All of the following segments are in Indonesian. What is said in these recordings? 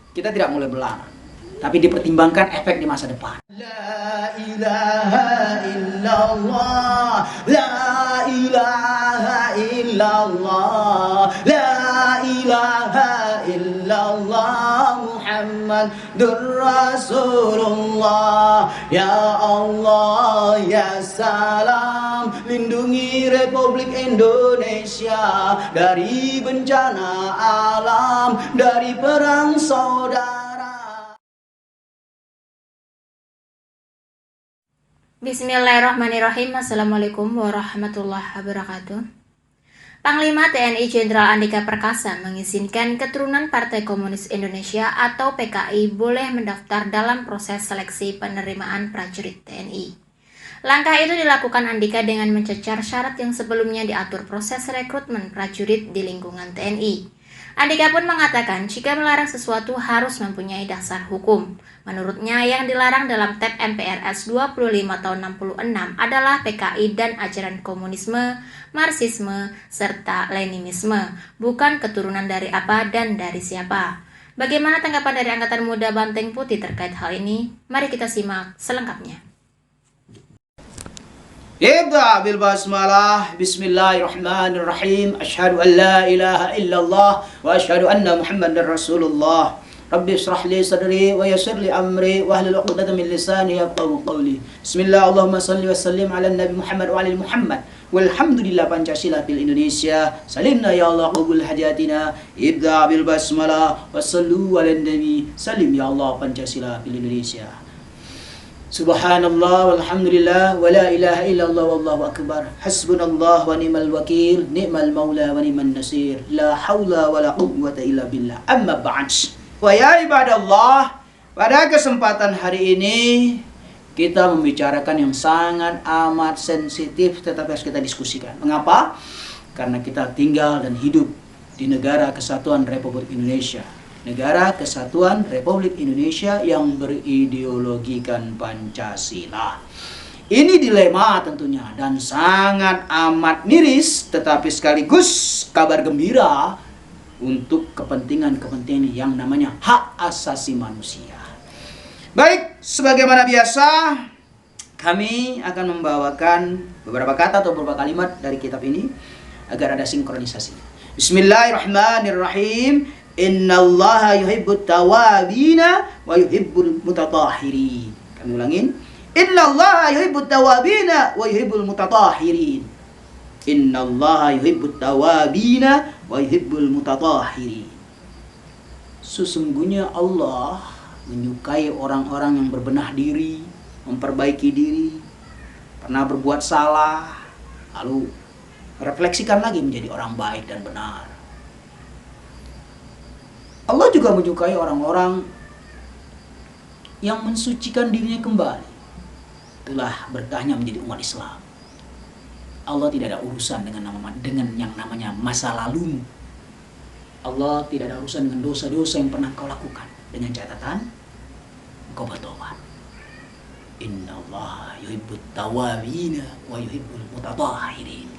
kita tidak mulai belar, tapi dipertimbangkan efek di masa depan. La ilaha illallah, la ilaha illallah, la ilaha illallah, Muhammadur Rasulullah. Ya Allah, ya salam, lindungi Republik Indonesia dari bencana alam, dari perang saudara. Bismillahirrahmanirrahim. Assalamualaikum warahmatullahi wabarakatuh. Panglima TNI Jenderal Andika Perkasa mengizinkan keturunan Partai Komunis Indonesia atau PKI boleh mendaftar dalam proses seleksi penerimaan prajurit TNI. Langkah itu dilakukan Andika dengan mencecar syarat yang sebelumnya diatur proses rekrutmen prajurit di lingkungan TNI. Andika pun mengatakan jika melarang sesuatu harus mempunyai dasar hukum. Menurutnya yang dilarang dalam TAP MPRS 25 tahun 66 adalah PKI dan ajaran komunisme, marxisme, serta leninisme, bukan keturunan dari apa dan dari siapa. Bagaimana tanggapan dari Angkatan Muda Banteng Putih terkait hal ini? Mari kita simak selengkapnya. Ibda bil basmalah, bismillahirrahmanirrahim, asyhadu an la ilaha illallah wa asyhadu anna muhammadar rasulullah. Rabbi israh li sadri wa yassir li amri wa hlul 'uqdatam min lisani yafqahu qawli. Bismillah, Allahumma shalli wa sallim ala nabi Muhammad wa ala Muhammad. Walhamdulillah Pancasila fil Indonesia. Salimna ya Allah qabul hajatina. Ibda bil basmalah wa sallu ala nabi. Salim ya Allah Pancasila fil Indonesia. Subhanallah walhamdulillah wa la ilaha illallah wallahu akbar. Hasbunallah wa ni'mal wakil, ni'mal maula wa ni'man nasir. La haula wa la quwwata illa billah. Amma ba'd. Wa ya ibadallah, pada kesempatan hari ini kita membicarakan yang sangat amat sensitif tetapi harus kita diskusikan. Mengapa? Karena kita tinggal dan hidup di negara kesatuan Republik Indonesia. Negara Kesatuan Republik Indonesia yang berideologikan Pancasila. Ini dilema tentunya dan sangat amat miris, tetapi sekaligus kabar gembira untuk kepentingan-kepentingan yang namanya hak asasi manusia. Baik, sebagaimana biasa kami akan membawakan beberapa kata atau beberapa kalimat dari kitab ini agar ada sinkronisasi. Bismillahirrahmanirrahim. Innallaha yuhibbut tawabina wa yuhibbul mutatahhirin. Kami ulangin. Innallaha yuhibbut tawabina wa yuhibbul mutatahhirin. Innallaha yuhibbut tawabina wa yuhibbul mutatahhirin. Sesungguhnya Allah menyukai orang-orang yang berbenah diri, memperbaiki diri, pernah berbuat salah, lalu refleksikan lagi menjadi orang baik dan benar. Allah juga menyukai orang-orang yang mensucikan dirinya kembali. Itulah berkahnya menjadi umat Islam. Allah tidak ada urusan dengan yang namanya masa lalu. Allah tidak ada urusan dengan dosa-dosa yang pernah kau lakukan. Dengan catatan engkau bertobat. Innallaha yuhibbut tawabina wa yuhibbul mutatahhirin.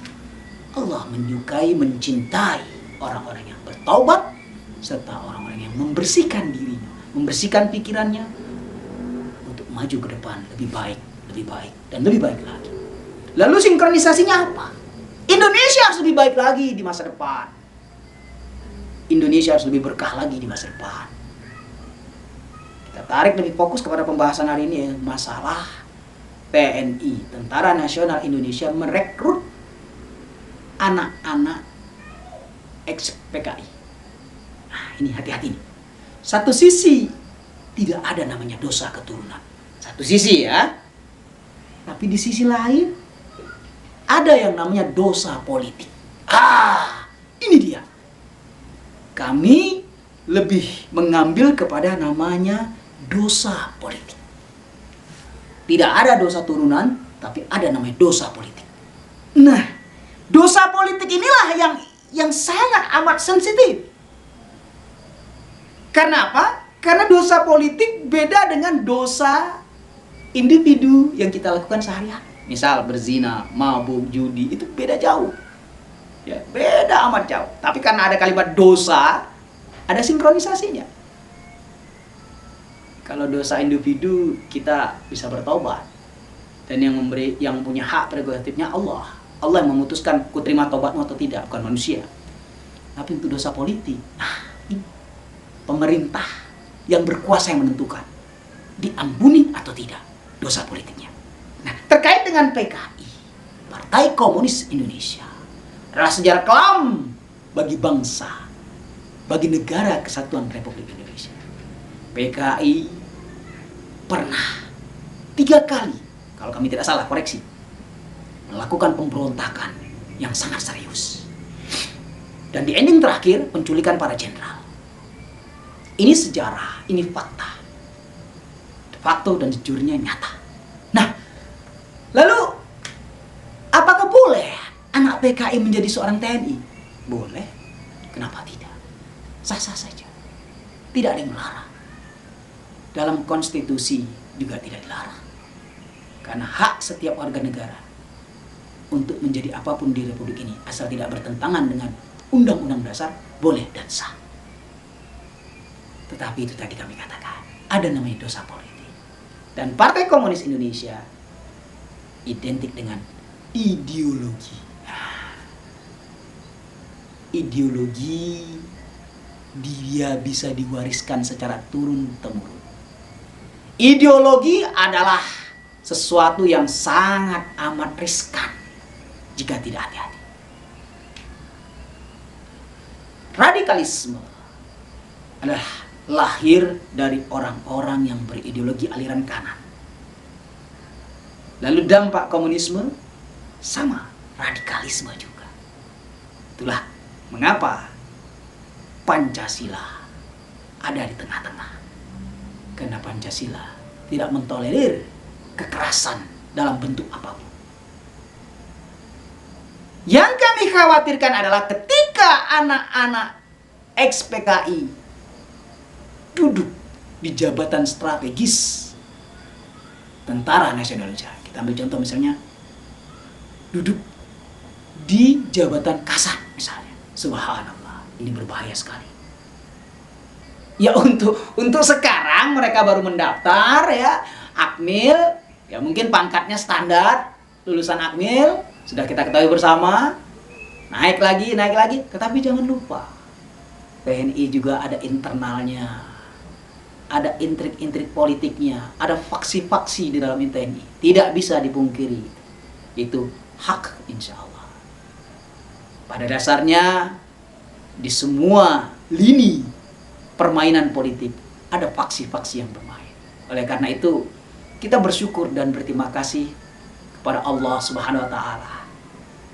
Allah menyukai, mencintai orang-orang yang bertaubat serta orang-orang yang membersihkan dirinya, membersihkan pikirannya untuk maju ke depan lebih baik, dan lebih baik lagi. Lalu sinkronisasinya apa? Indonesia harus lebih baik lagi di masa depan. Indonesia harus lebih berkah lagi di masa depan. Kita tarik lebih fokus kepada pembahasan hari ini, masalah TNI, Tentara Nasional Indonesia, merekrut anak-anak ex-PKI. Nah, ini hati-hati nih. Satu sisi tidak ada namanya dosa keturunan. Satu sisi ya. Tapi di sisi lain ada yang namanya dosa politik. Ini dia. Kami lebih mengambil kepada namanya dosa politik. Tidak ada dosa turunan, tapi ada namanya dosa politik. Nah, dosa politik inilah yang sangat amat sensitif. Karena apa? Karena dosa politik beda dengan dosa individu yang kita lakukan sehari-hari. Misal berzina, mabuk, judi, itu beda jauh. Ya, beda amat jauh. Tapi karena ada kalimat dosa, ada sinkronisasinya. Kalau dosa individu kita bisa bertobat. Dan yang punya hak prerogatifnya Allah. Allah yang memutuskan ku terima tobatmu atau tidak, bukan manusia. Tapi untuk dosa politik, ini pemerintah yang berkuasa yang menentukan diampuni atau tidak dosa politiknya. Nah, terkait dengan PKI, Partai Komunis Indonesia adalah sejarah kelam bagi bangsa, bagi negara kesatuan Republik Indonesia. PKI pernah 3 kali, kalau kami tidak salah, koreksi, melakukan pemberontakan yang sangat serius. Dan di ending terakhir, penculikan para jenderal. Ini sejarah, ini fakta. Fakta dan jujurnya nyata. Nah, lalu apakah boleh anak PKI menjadi seorang TNI? Boleh. Kenapa tidak? Sah-sah saja. Tidak ada yang melarang. Dalam konstitusi juga tidak dilarang. Karena hak setiap warga negara untuk menjadi apapun di Republik ini, asal tidak bertentangan dengan Undang-Undang Dasar, boleh dan sah. Tetapi itu tadi kami katakan, ada namanya dosa politik. Dan Partai Komunis Indonesia identik dengan ideologi. Ideologi dia bisa diwariskan secara turun-temurun. Ideologi adalah sesuatu yang sangat amat riskan jika tidak hati-hati. Radikalisme adalah lahir dari orang-orang yang berideologi aliran kanan. Lalu dampak komunisme sama, radikalisme juga. Itulah mengapa Pancasila ada di tengah-tengah. Karena Pancasila tidak mentolerir kekerasan dalam bentuk apapun. Yang kami khawatirkan adalah ketika anak-anak ex-PKI duduk di jabatan strategis Tentara Nasional Indonesia. Kita ambil contoh misalnya, duduk di jabatan Kasat misalnya. Subhanallah, ini berbahaya sekali. Ya untuk sekarang mereka baru mendaftar ya, Akmil, ya mungkin pangkatnya standar, lulusan Akmil, sudah kita ketahui bersama, naik lagi, tetapi jangan lupa, TNI juga ada internalnya, ada intrik-intrik politiknya, ada faksi-faksi di dalam TNI, tidak bisa dipungkiri, itu hak insya Allah. Pada dasarnya, di semua lini permainan politik, ada faksi-faksi yang bermain. Oleh karena itu, kita bersyukur dan berterima kasih kepada Allah Subhanahu wa Ta'ala,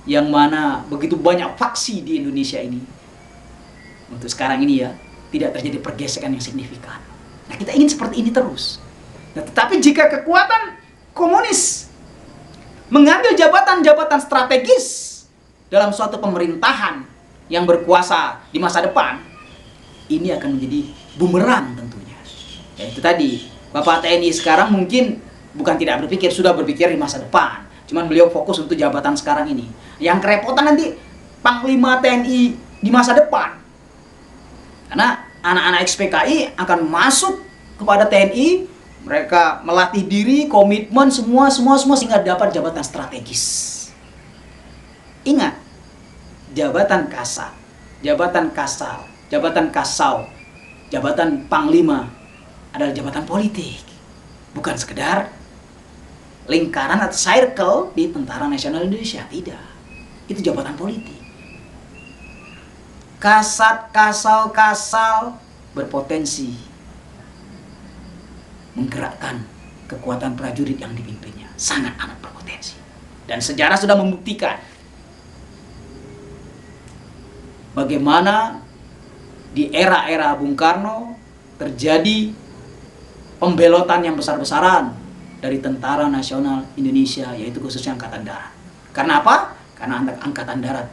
yang mana begitu banyak faksi di Indonesia ini. Untuk sekarang ini ya, tidak terjadi pergesekan yang signifikan. Nah, kita ingin seperti ini terus. Nah, tetapi jika kekuatan komunis mengambil jabatan-jabatan strategis dalam suatu pemerintahan yang berkuasa di masa depan, ini akan menjadi bumerang tentunya. Ya itu tadi, Bapak TNI sekarang mungkin bukan tidak berpikir, sudah berpikir di masa depan. Cuman beliau fokus untuk jabatan sekarang ini. Yang kerepotan nanti Panglima TNI di masa depan. Karena anak-anak ex-PKI akan masuk kepada TNI, mereka melatih diri, komitmen, semua sehingga dapat jabatan strategis. Ingat, jabatan Kasat, jabatan Kasal, jabatan Kasau, jabatan Panglima adalah jabatan politik. Bukan sekedar lingkaran atau circle di Tentara Nasional Indonesia. Tidak. Itu jabatan politik. Kasat, Kasau, Kasal berpotensi menggerakkan kekuatan prajurit yang dipimpinnya. Sangat amat berpotensi. Dan sejarah sudah membuktikan bagaimana di era-era Bung Karno terjadi pembelotan yang besar-besaran dari Tentara Nasional Indonesia, yaitu khususnya Angkatan Darat. Karena apa? Karena Angkatan Darat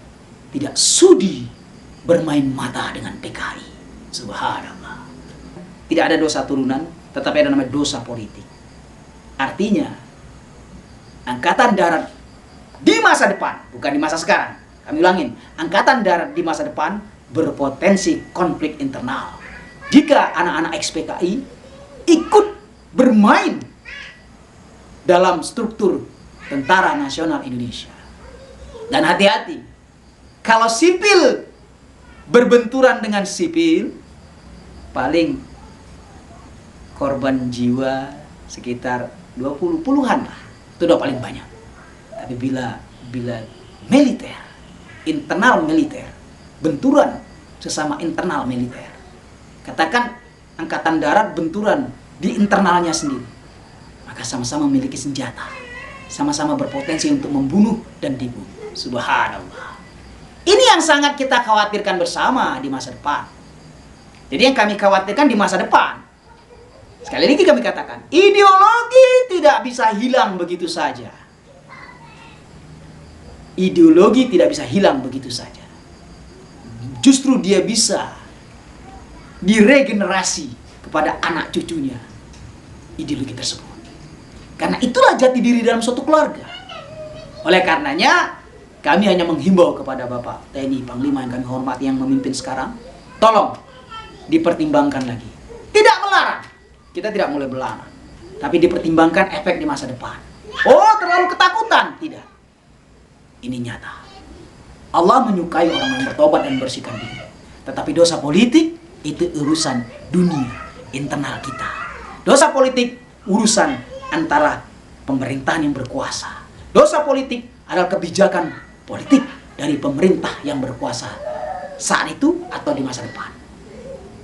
tidak sudi bermain mata dengan PKI. Subhanallah. Tidak ada dosa turunan, tetapi ada namanya dosa politik. Artinya, Angkatan Darat di masa depan, bukan di masa sekarang. Kami ulangin, Angkatan Darat di masa depan berpotensi konflik internal. Jika anak-anak ex-PKI ikut bermain dalam struktur Tentara Nasional Indonesia. Dan hati-hati, kalau sipil berbenturan dengan sipil, paling korban jiwa sekitar 20-an lah. Itu udah paling banyak. Tapi bila militer, internal militer, benturan sesama internal militer, katakan angkatan darat benturan di internalnya sendiri, maka sama-sama memiliki senjata, sama-sama berpotensi untuk membunuh dan dibunuh. Subhanallah. Ini yang sangat kita khawatirkan bersama di masa depan. Jadi yang kami khawatirkan di masa depan, sekali lagi kami katakan, ideologi tidak bisa hilang begitu saja. Ideologi tidak bisa hilang begitu saja. Justru dia bisa diregenerasi kepada anak cucunya ideologi tersebut. Karena itulah jati diri dalam suatu keluarga. Oleh karenanya, kami hanya menghimbau kepada Bapak TNI Panglima yang kami hormati yang memimpin sekarang, tolong dipertimbangkan lagi. Tidak melarang, kita tidak mulai melarang, tapi dipertimbangkan efek di masa depan. Oh, terlalu ketakutan? Tidak. Ini nyata. Allah menyukai orang yang bertobat dan bersihkan diri. Tetapi dosa politik itu urusan dunia internal kita. Dosa politik urusan antara pemerintahan yang berkuasa. Dosa politik adalah kebijakan politik dari pemerintah yang berkuasa saat itu atau di masa depan.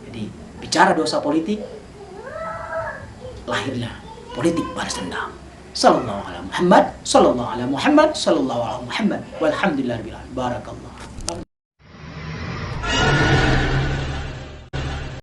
Jadi bicara dosa politik, lahirlah politik balas dendam. Sallallahu alaihi Muhammad, sallallahu alaihi Muhammad, sallallahu alaihi Muhammad, walhamdulillahirabbil alamin. Barakallah.